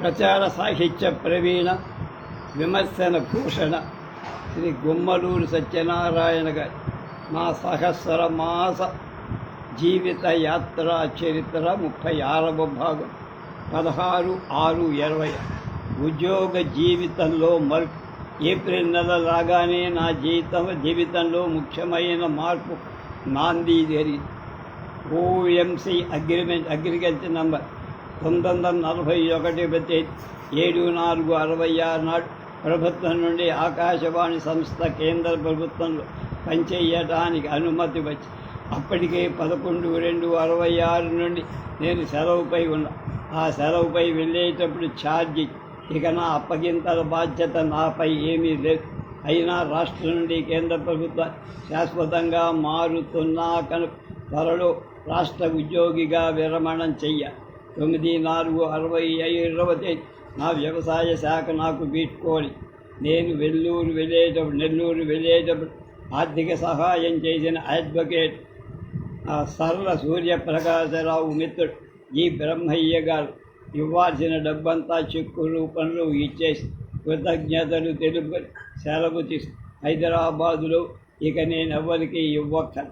ప్రచార సాహిత్య ప్రవీణ విమర్శన భూషణ శ్రీ గుమ్మలూరు సత్యనారాయణ గారి నా సహస్ర మాస జీవిత యాత్రా చరిత్ర 36వ భాగం 16/6/20. ఉద్యోగ జీవితంలో ఏప్రిల్ నెల రాగానే నా జీవితంలో ముఖ్యమైన మార్పు నాంది జరిగింది. ఓఎంసీ అగ్రికల్చర్ నంబర్ 941 7/4/66 నాడు ప్రభుత్వం నుండి ఆకాశవాణి సంస్థ కేంద్ర ప్రభుత్వంలో పనిచేయడానికి అనుమతి వచ్చి అప్పటికే 11/2/66 నుండి నేను సెలవుపై ఉన్నా. ఆ సెలవుపై వెళ్ళేటప్పుడు ఛార్జీ ఇక నా అప్పగింతల బాధ్యత నాపై ఏమీ లేదు. అయినా రాష్ట్రం నుండి కేంద్ర ప్రభుత్వం శాశ్వతంగా మారుతున్నా కనుక త్వరలో రాష్ట్ర ఉద్యోగిగా విరమణం చెయ్యాలి. 9/4/20 నా వ్యవసాయ శాఖ నాకు వీడ్కోలి. నేను నెల్లూరు వెళ్ళేటప్పుడు ఆర్థిక సహాయం చేసిన అడ్వకేట్ సర్ల సూర్యప్రకాశరావు మిత్రుడు ఈ బ్రహ్మయ్య గారు ఇవ్వాల్సిన డబ్బంతా చెక్కు రూపంలో ఇచ్చేసి కృతజ్ఞతలు తెలుపుకొని సెలవు తీసు హైదరాబాదులో ఇక నేను ఎవరికి ఇవ్వక్కను.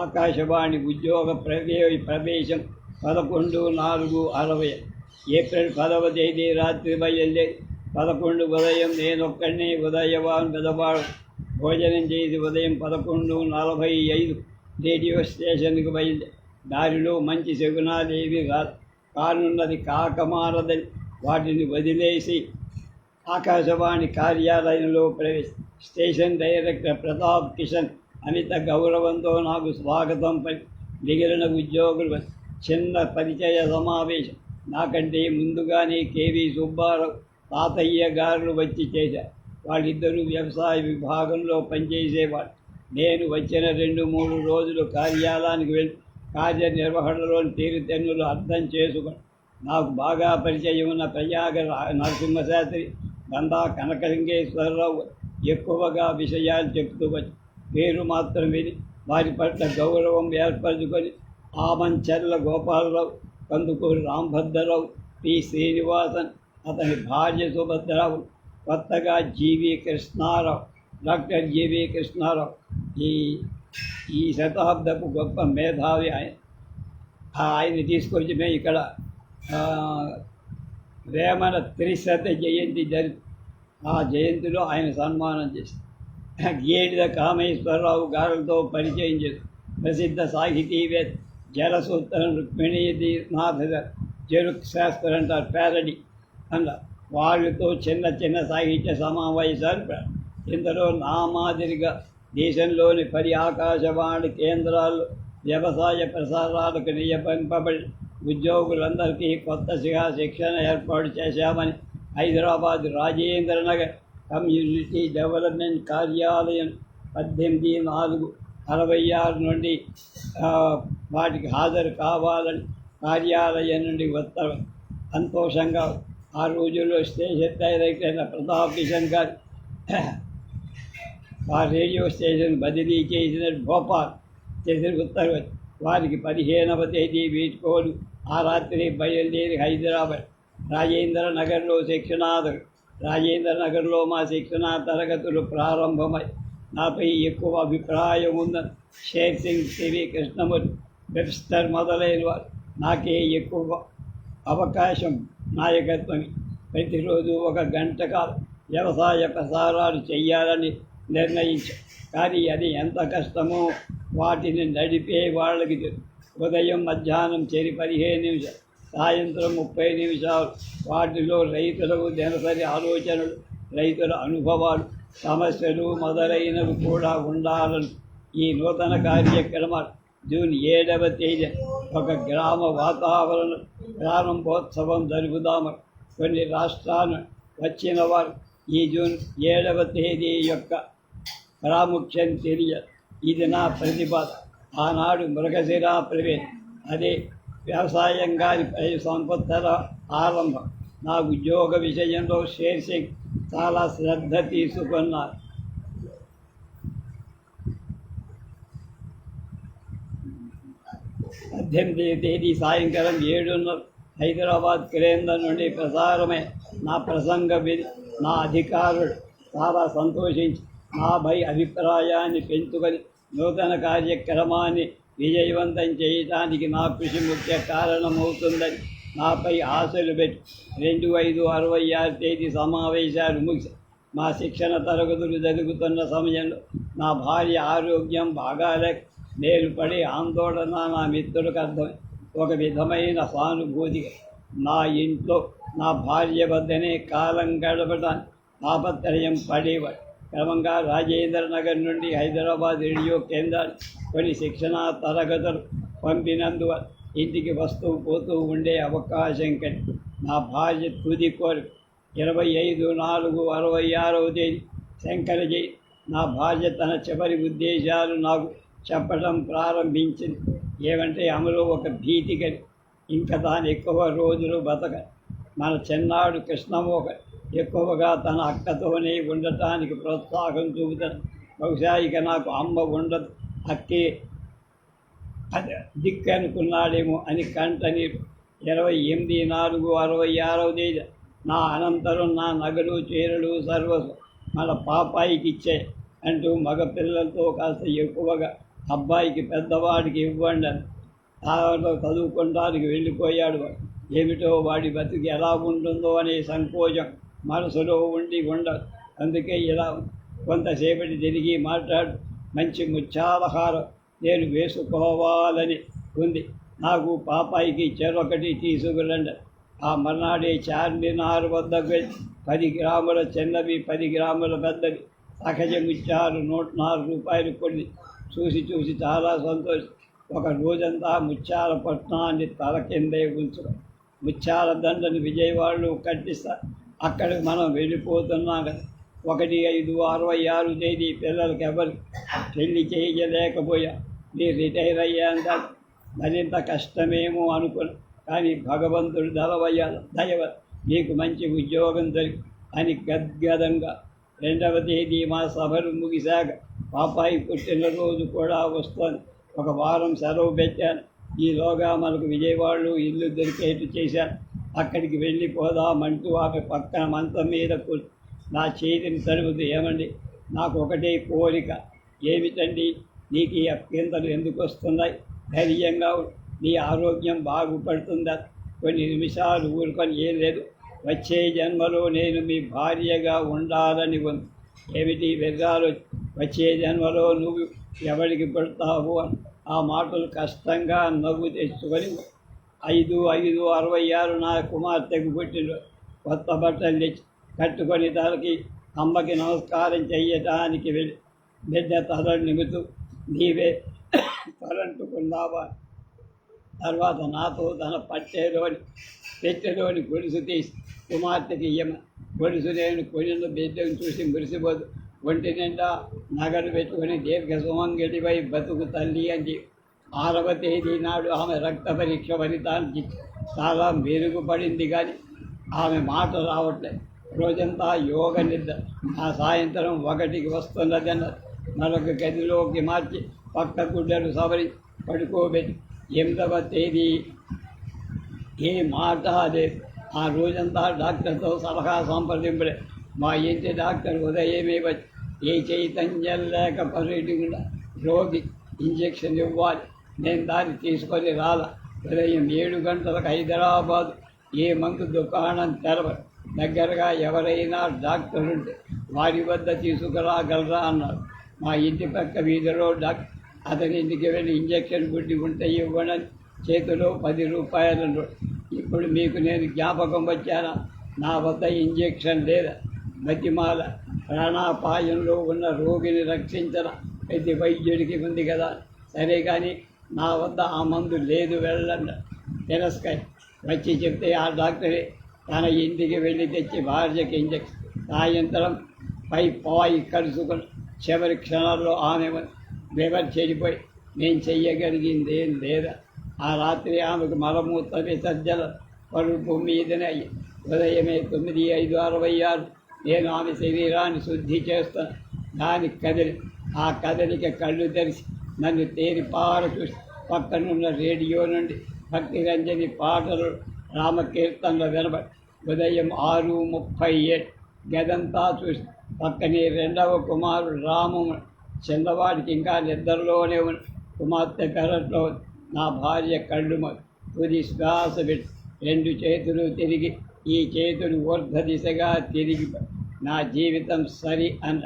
ఆకాశవాణి ఉద్యోగ ప్రవేశం 11/4/60. ఏప్రిల్ 10వ తేదీ రాత్రి బయలుదేరి 11 ఉదయం నేనొక్కడిని పెదవాడు భోజనం చేసి ఉదయం 11:45 రేడియో స్టేషన్కి బయలుదేరి దారిలో మంచి శకునాలేవి కానున్నది కాకమారదని వాటిని వదిలేసి ఆకాశవాణి కార్యాలయంలో స్టేషన్ డైరెక్టర్ ప్రతాప్ కిషన్ అమిత గౌరవంతో నాకు స్వాగతం పలి మిగిలిన ఉద్యోగులు చిన్న పరిచయ సమావేశం నాకంటే ముందుగానే కేవీ సుబ్బారావు తాతయ్య గారు వచ్చి చేశారు. వాళ్ళిద్దరూ వ్యవసాయ విభాగంలో పనిచేసేవాడు. నేను వచ్చిన 2-3 రోజులు కార్యాలయానికి వెళ్ళి కార్యనిర్వహణలోని తీరుతెన్నులు అర్థం చేసుకుని నాకు బాగా పరిచయం ఉన్న ప్రయాగ నరసింహశాస్త్రి, గంధా కనకలింగేశ్వరరావు ఎక్కువగా విషయాలు చెబుతూ వచ్చి పేరు మాత్రం విని వారి పట్ల గౌరవం ఏర్పరచుకొని ఆమంచెర్ల గోపాలరావు, కందుకూరి రాంభద్రరావు, పి శ్రీనివాసన్, అతని భార్య సుభద్రరావు, కొత్తగా డాక్టర్ జీవి కృష్ణారావు ఈ శతాబ్దపు గొప్ప మేధావి ఆయన్ని తీసుకొచ్చి మేము ఇక్కడ వేమన త్రిశత జయంతి ఆ జయంతిలో ఆయన సన్మానం చేసి గేడిద కామేశ్వరరావు గారులతో పరిచయం చేసి ప్రసిద్ధ సాహితీవేత్త జలసూత్రం రుక్మిణీనాథ జరుక్ శాస్త్రం అంటారు ప్యారడీ అన్న వాళ్ళతో చిన్న సాహిత్య సమావేశాలు. ఇందులో నా మాదిరిగా దేశంలోని 10 ఆకాశవాణి కేంద్రాల్లో వ్యవసాయ ప్రసారాలకు నియమింపబడి ఉద్యోగులందరికీ కొత్త శిక్షణ ఏర్పాటు చేశామని హైదరాబాద్ రాజేంద్రనగర్ కమ్యూనిటీ డెవలప్మెంట్ కార్యాలయం 18/4/66 నుండి వాటికి హాజరు కావాలని కార్యాలయం నుండి ఉత్తర్వు. సంతోషంగా ఆ రోజుల్లో స్టేషన్ డైరెక్టర్ ప్రతాప్ కిషన్ గారు ఆ రేడియో స్టేషన్ బదిలీ చేసిన భోపాల్ చేసిన ఉత్తర్వు. వారికి 15వ తేదీ వీడ్కోలు. ఆ రాత్రి బయలుదేరి హైదరాబాద్ రాజేంద్రనగర్లో మా శిక్షణా తరగతులు ప్రారంభమై నాపై ఎక్కువ అభిప్రాయం ఉందని షేర్ సింగ్, సివి కృష్ణమూర్తి, వెబ్స్టర్ మొదలైన వారు నాకే ఎక్కువ అవకాశం నాయకత్వం ప్రతిరోజు 1 గంట కాలం వ్యవసాయ ప్రసారాలు చేయాలని నిర్ణయించాం. కానీ అది ఎంత కష్టమో వాటిని నడిపే వాళ్ళకి ఉదయం మధ్యాహ్నం 15 నిమిషాలు, సాయంత్రం 30 నిమిషాలు. వాటిలో రైతులకు దినసరి ఆలోచనలు, రైతుల అనుభవాలు, సమస్యలు మొదలైనవి కూడా ఉండాలని ఈ నూతన కార్యక్రమాలు జూన్ 7వ తేదీ ఒక గ్రామ వాతావరణ ప్రారంభోత్సవం జరుపుదామని కొన్ని రాష్ట్రాలు వచ్చిన వారు ఈ జూన్ 7వ తేదీ యొక్క ప్రాముఖ్యం తెలియదు. ఇది నా ప్రతిపాదన. ఆనాడు మృగశిరా ప్రవేశం, అదే వ్యవసాయం గారి సంపత్తుల ఆరంభం. నా ఉద్యోగ విషయంలో షేర్ సింగ్ చాలా శ్రద్ధ తీసుకున్నారు. 18వ తేదీ సాయంకాలం 7:30 హైదరాబాద్ కేంద్రం నుండి ప్రసారమై నా ప్రసంగ విని నా అధికారులు చాలా సంతోషించి నాపై అభిప్రాయాన్ని పెంచుకొని నూతన కార్యక్రమాన్ని విజయవంతం చేయడానికి నా కృషి ముఖ్య కారణమవుతుందని నాపై ఆశలు పెట్టి 2/5/66 తేదీ సమావేశాలు ముగిసి మా శిక్షణ తరగతులు జరుగుతున్న సమయంలో నా భార్య ఆరోగ్యం బాగాలేక నేను పడే ఆందోళన నా మిత్రులకు అర్థమై ఒక విధమైన సానుభూతిగా నా ఇంట్లో నా భార్య వద్దనే కాలం గడపడానికి తాపత్రయం పడేవాడు. క్రమంగా రాజేంద్ర నగర్ నుండి హైదరాబాద్ రేడియో కేంద్రానికి కొన్ని శిక్షణా తరగతులు పంపినందువల్ల ఇంటికి వస్తూ పోతూ ఉండే అవకాశం కలిగి నా భార్య తుది కోరిక 25/4/66 తేదీ శంకర జయంతి. నా భార్య తన చివరి ఉద్దేశాలు నాకు చెప్పడం ప్రారంభించింది. ఏమంటే ఆమెలో ఒక భీతి కలిగి ఇంకా తాను ఎక్కువ రోజులు బతక మన చిన్నాడు కృష్ణమోహ ఎక్కువగా తన అక్కతోనే ఉండటానికి ప్రోత్సాహం చూపుతాను. బహుశా ఇక నాకు అమ్మ ఉండదు, అక్కే అది దిక్కు అనుకున్నాడేమో అని కంటనీరు. 28/4/66 తేదీ నా అనంతరం నా నగలు చీరలు సర్వస్వం మన పాపాయికి ఇచ్చే అంటూ మగపిల్లలతో కాస్త ఎక్కువగా అబ్బాయికి పెద్దవాడికి ఇవ్వండి అని తాను చదువుకోవడానికి వెళ్ళిపోయాడు. ఏమిటో వాడి బతికి ఎలా ఉంటుందో అనే సంకోచం మనసులో ఉండి ఉండదు. అందుకే ఇలా కొంతసేపటి తిరిగి మాట్లాడు. మంచి ముత్యాలహారం నేను వేసుకోవాలని ఉంది, నాకు పాపాయికి చెరొకటి తీసుకురండి. ఆ మర్నాడే చార్మినార్ వద్దకు వెళ్ళి 10 గ్రాముల చిన్నవి 10 గ్రాముల పెద్దవి సహజ ముత్యాలు 104 రూపాయలు కొన్ని చూసి చాలా సంతోషం. ఒక రోజంతా ముత్యాల పట్టణాన్ని తల కిందే ఉంచడం. ముత్యాల దండని విజయవాడలో కట్టిస్తా. అక్కడికి మనం వెళ్ళిపోతున్నాం కదా. 1/5/66 తేదీ పిల్లలకి ఎవరికి పెళ్లి చేయలేకపోయా. మీరు రిటైర్ అయ్యాక మరింత కష్టమేమో అనుకుని, కానీ భగవంతుడు దయవ మీకు మంచి ఉద్యోగం దొరికి అని గద్గదంగా 2వ తేదీ మా సభలు ముగిశాక పాపాయి పుట్టినరోజు కూడా వస్తుంది. ఒక వారం సెలవు పెట్టాను. ఈలోగా మనకు విజయవాడలో ఇల్లు దొరికేట్టు చేశాను. అక్కడికి వెళ్ళిపోదామంటూ ఆమె పక్కన మంచం మీద నా చేతిని తడుపుతూ, ఏమండి నాకు ఒకటే కోరిక. ఏమిటండి? నీకు ఈ అభ్యంతరం ఎందుకు వస్తున్నాయి? ధైర్యంగా నీ ఆరోగ్యం బాగుపడుతుందా? కొన్ని నిమిషాలు ఊరుకొని, ఏం లేదు, వచ్చే జన్మలో నేను మీ భార్యగా ఉండాలని ఉంది. ఏమిటి వెర్రాలు? వచ్చే జన్మలో నువ్వు ఎవరికి పడతావు అని ఆ మాటలు కష్టంగా నవ్వు తెచ్చుకొని 5/5/66 నా కుమార్తెకు పుట్టిన కొత్త బట్టలు తెచ్చి కట్టుకొని తనకి అమ్మకి నమస్కారం చెయ్యటానికి వెళ్ళి బిడ్డ తల నిమితూ నీవే తలంటుకున్నావా? తర్వాత నాతో తన పెట్టెలోని గొలుసు తీసి కుమార్తెకి ఇయ్యమని. గొలుసు నేను కొనిన బిడ్డను చూసి మురిసిపోదు. ఒంటి నిండా నగలు పెట్టుకొని దీర్ఘ సుమంగళిపై బతుకు తల్లి అని 6వ తేదీ నాడు ఆమె రక్త పరీక్ష ఫలితానికి చాలా మెరుగుపడింది. కానీ ఆమె మాట రావట్లేదు. రోజంతా యోగ నిద్ర. ఆ సాయంత్రం 1కి వస్తున్నదన్నారు. మరొక గదిలోకి మార్చి పక్క గుడ్డలు సవరి పడుకోబెట్టి 8వ తేదీ ఏ మాట అదే. ఆ రోజంతా డాక్టర్తో సలహా సంప్రదింపులే. మా ఇంటి డాక్టర్ ఉదయమే వచ్చి ఏ చైతన్యం లేక పరిగెట్టుకుండా రోగి ఇంజెక్షన్ ఇవ్వాలి. నేను దాన్ని తీసుకొని రాలా. ఉదయం 7 గంటలకు హైదరాబాద్ ఏ మందు దుకాణం తెరవరు. దగ్గరగా ఎవరైనా డాక్టర్ ఉంటే వారి వద్ద తీసుకురాగలరా అన్నారు. మా ఇంటి పక్క వీధిలో డాక్టర్. అతని ఇంటికి వెళ్ళి ఇంజెక్షన్ గుడ్డి ఉంటే ఇవ్వనని చేతిలో 10 రూపాయలు. ఇప్పుడు మీకు నేను జ్ఞాపకం వచ్చానా? నా వద్ద ఇంజెక్షన్ లేదా? బతిమాల. ప్రాణాపాయంలో ఉన్న రోగిని రక్షించడం ప్రతి వైద్యుడికి ఉంది కదా. సరే కానీ నా వద్ద ఆ మందు లేదు, వెళ్ళండి. తిరస్కాయ వచ్చి చెప్తే ఆ డాక్టరే తన ఇంటికి వెళ్ళి తెచ్చి భార్యకి ఇంజెక్షన్. సాయంత్రం పాయి కలుసుకుని చివరి క్షణాల్లో ఆమె వివర్ చెడిపోయి నేను చెయ్యగలిగింది ఏం లేదా. ఆ రాత్రి ఆమెకు మలమూత్ర విసర్జన పరుపు మీదనే అయ్యి ఉదయమే 9/5/66 నేను ఆమె శరీరాన్ని శుద్ధి చేస్తాను. దానికి ఆ కదలిక కళ్ళు తెరిచి నన్ను తేరిపార చూసి పక్కనున్న రేడియో నుండి భక్తి రంజని పాటలు రామకీర్తనలు వినబడి ఉదయం 6:37 గదంతా చూసి పక్కనే రెండవ కుమారుడు రాము చిన్నవాడికి ఇంకా నిద్రలోనే ఉన్న కుమార్తె పెరట్లో నా భార్య కళ్ళు తుది శ్వాస పెట్టి రెండు చేతులు తిరిగి ఈ చేతులు ఊర్ధ దిశగా తిరిగి నా జీవితం సరి అన్న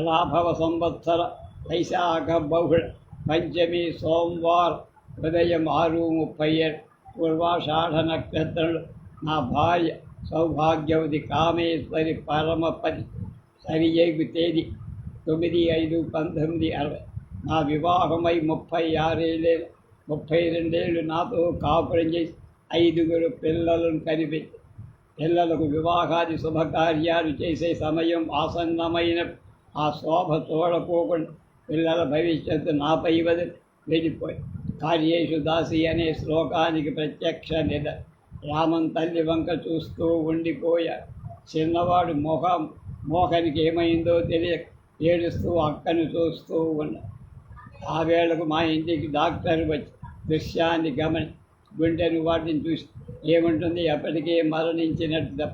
లాభవ సంవత్సర వైశాఖ బహుళ పంచమి సోమవారం ఉదయం 6:37 పూర్వాషాఢ నక్షత్రంలో నా భార్య సౌభాగ్యవతి కామేశ్వరి పరమపతి సరియగు తేదీ 9/5/1960. నా వివాహమై 36 32 నాతో కాపురం చేసి 5 పిల్లలను కనిపెట్టి పిల్లలకు వివాహాది శుభకార్యాలు చేసే సమయం ఆసన్నమైన ఆ శోభ చూడపోకుండా పిల్లల భవిష్యత్తు నాపై వదిలి వెళ్ళిపోయి కార్యేషు దాసి అనే శ్లోకానికి ప్రత్యక్ష నిద రామన్ తల్లి వంక చూస్తూ ఉండిపోయాడు. చిన్నవాడు మోహనికి ఏమైందో తెలియక ఏడుస్తూ అక్కను చూస్తూ ఉన్నాడు. ఆ వేళకు మా ఇంటికి డాక్టర్ వచ్చి దృశ్యాన్ని గుండెను వాటిని చూసి ఏముంటుంది ఎప్పటికే మరణించినట్టు.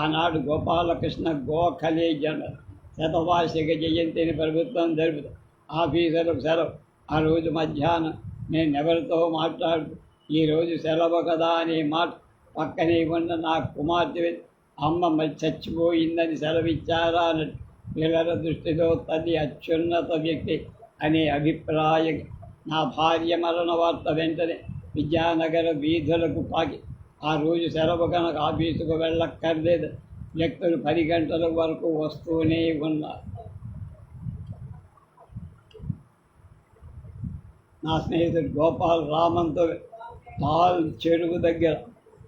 ఆనాడు గోపాలకృష్ణ గోఖలే జన్మ శతవార్షిక జయంతిని ప్రభుత్వం జరుపుతుంది. ఆఫీసర్లకు సెలవు. ఆ రోజు మధ్యాహ్నం నేను ఎవరితో మాట్లాడుతూ ఈరోజు సెలవు కదా అనే మాట పక్కనే ఉన్న నా కుమార్తె అమ్మ చచ్చిపోయిందని సెలవిచ్చారా అన్నట్టు పిల్లల దృష్టిలో తల్లి అత్యున్నత వ్యక్తి అనే అభిప్రాయం. నా భార్య మరణ వార్త వెంటనే విద్యానగర వీధులకు పాకి ఆ రోజు సెలవు కనుక ఆఫీసుకు వెళ్ళక్కర్లేదు. వ్యక్తులు 10 గంటల వరకు వస్తూనే ఉన్నారు. నా స్నేహితుడు గోపాల్ రామంతో పాల్ చెరువు దగ్గర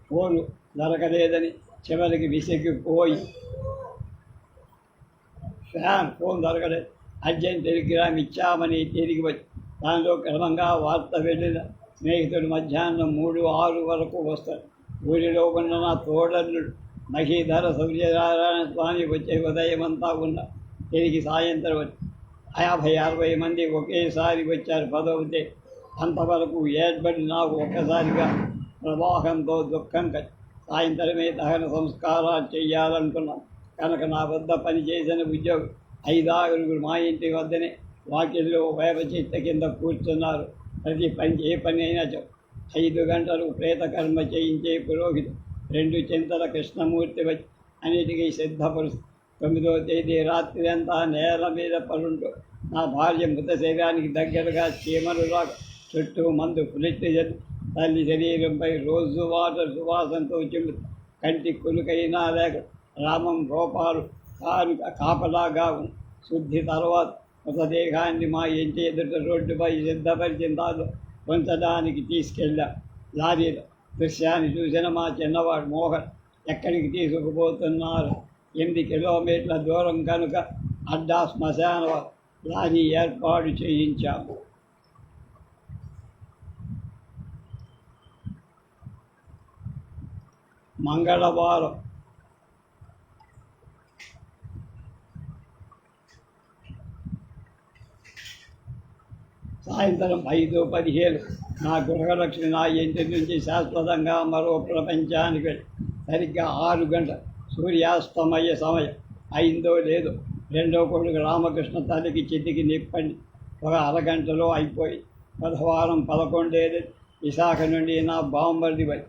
ఫోను దొరకలేదని చివరికి విసిగిపోయి ఫోన్ దొరకలేదు, అర్జెంట్ టెలిగ్రామ్ ఇచ్చామని తిరిగి వచ్చి దానిలో క్రమంగా వార్త వెళ్ళిన స్నేహితుడు మధ్యాహ్నం 3-6 వరకు వస్తాడు. ఊరిలో ఉన్న నా తోడల్లుడు మహీధర సూర్యనారాయణ స్వామి వచ్చే ఉదయమంతా ఉన్న తిరిగి సాయంత్రం వచ్చి 50-60 మంది ఒకేసారి వచ్చారు. 10వ తేదీ అంతవరకు ఏర్పడి నాకు ఒక్కసారిగా ప్రవాహంతో దుఃఖం కలిగి సాయంత్రమే దహన సంస్కారాలు చేయాలనుకున్నాను కనుక నా వద్ద పనిచేసిన ఉద్యోగం 5-6 మా ఇంటి వద్దనే వాకిల్లో వేప చెట్ల కింద కూర్చున్నారు. ప్రతి పని ఏ పని అయినా 5 గంటలు ప్రేతకర్మ చేయించే పురోహితుడు 2 చింతల కృష్ణమూర్తి వచ్చి అన్నిటికీ సిద్ధపరుస్తూ 9వ తేదీ రాత్రి అంతా నేల మీద పడుంటూ నా భార్య మృత శరీరానికి దగ్గరగా చీమలు రాక చుట్టూ మందు పులిట్టి తల్లి శరీరంపై రోజు వాటర్ సువాసనతో చిమ్ముతూ కంటి కులుకైనా లేక రామం గోపాలు కాపలాగా శుద్ధి తర్వాత మృతదేహాన్ని మా ఇంటి ఎదుట రోడ్డుపై సిద్ధపరిచిన దానిలో ఉంచడానికి తీసుకెళ్ళా. లారీలో దృశ్యాన్ని చూసిన మా చిన్నవాడు మోహన్ ఎక్కడికి తీసుకుపోతున్నారు. 8 కిలోమీటర్ల దూరం కనుక అడ్డా శ్మశాన లారీ ఏర్పాటు చేయించాము. మంగళవారం సాయంత్రం 5:15 నా గృహలక్ష్మి నా ఇంటి నుంచి శాశ్వతంగా మరో ప్రపంచానికి వెళ్ళి సరిగ్గా 6 గంటల సూర్యాస్తమయ సమయం అయిందో లేదో రెండో కొడుకు రామకృష్ణ తల్లికి చితికి నిప్పండి ఒక అరగంటలో అయిపోయి బుధవారం 11 విశాఖ నుండి నా బాంబర్ది పోయి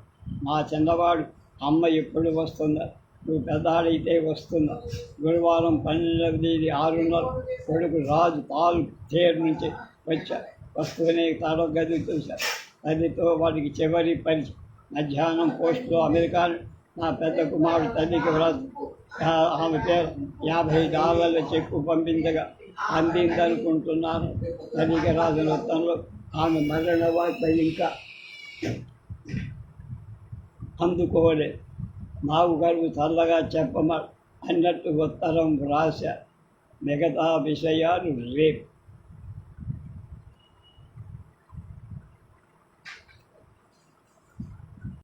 మా చిన్నవాడు అమ్మ ఎప్పుడు వస్తుందా, నువ్వు పెద్దాడైతే వస్తుందా. గురువారం 12 6:30 కొడుకు రాజు పాలు తేరు నుంచి వచ్చారు. వస్తూనే తాడో గది చూశారు. తల్లితో వాటికి చివరి పరిచయం. మధ్యాహ్నం పోస్టులో అమెరికా నా పెద్ద కుమారుడు తల్లికి ఆమె పేరు $50 చెక్కు పంపించగా అందిందనుకుంటున్నాను. తల్లికి రాసిన ఉత్తరంలో ఆమె మరణ వార్త ఇంకా అందుకోలేదు. మాకు గారు చల్లగా చెప్పమ అన్నట్టు ఉత్తరం వ్రాశారు. మిగతా విషయాలు రేపు.